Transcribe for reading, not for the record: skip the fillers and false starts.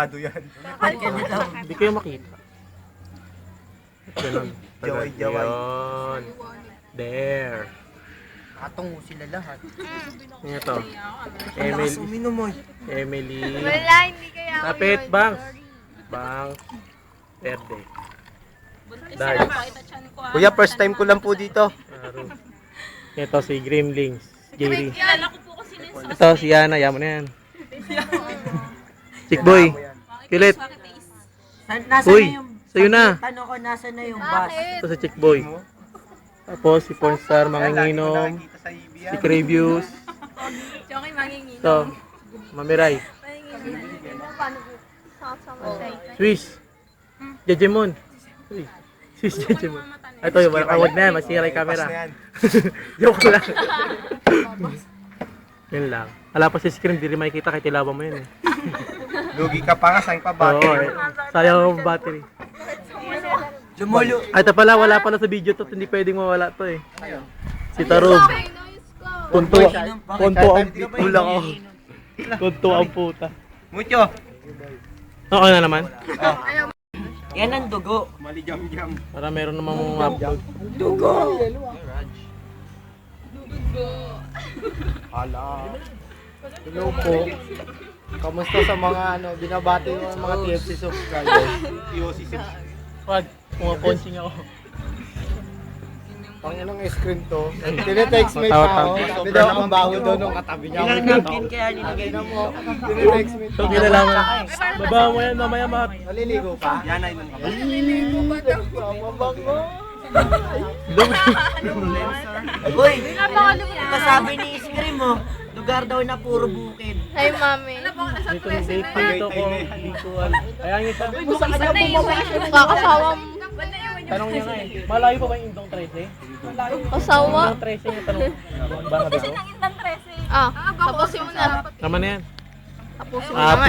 Ado yan. Hindi kayo makita. Ganun. Jaway-jaway. Yun. There. Katungo sila lahat. Ito. Emily. Wala, hindi kaya ako Kapit, yun. Bangs. Bangs. Verde. Dahil. Kuya, first time ko lang po dito. Ito si Grimlings. Jerry. Kilala ko po kasi nung Ito si Yana. Yaman na yan. Chickboy. Kilit. Nasa Uy, na yung... sa'yo na. Tanong ko, nasa na yung bus? Ito si Chickboy. Tapos si Pornstar, Manginginom. Si Crevious. Joking manginginom. Ito. Mamiray. Swiss. Jejemon. Uy, Swiss Jejemon. Ito yung wag na yan. Masira yung camera. Joke lang. Yun lang. Wala pa si screen. Di rin makikita kahit ilaban mo yun eh. Lugi ka pa nga, saan pa ba? Oo eh. Sayang ang battery. Lumulo. Ay, ito pala. Wala pala sa video to. Hindi pwedeng mawala to eh. Si Tarog. Punto ang pulang ako. Punto ang puta. Mucho. Okay na naman. Yan ang dugo. Mali jam-jam. Para meron namang upload. Dugo! Hala. Hello po. Kamusta sa mga binabati mo ang mga TFC subscribers? Wag, pumapunching ako. Pang inang screen to. Tinetext mate pa ako. Sabi daw ang baho daw nung katabi niya. Ilang napkin kaya nilagay na mo. Tinetext mate Ito kinalaman. Baba mo yan, mamaya mat. Naliligo pa? Yan ay nung Naliligo ba daw? Mabango. Uy! Kasabi ni Iskrim mo, lugar daw na puro bukid. Hi, mami. Dito ko. Ayan yung isa. Kakasawang Tanong niya nga eh. Malayo pa ba yung Indong 13? kasawa. Indong 13 yung tanong. Ba nga ba? Tapusin mo na. Tama na yan. Tapusin mo na.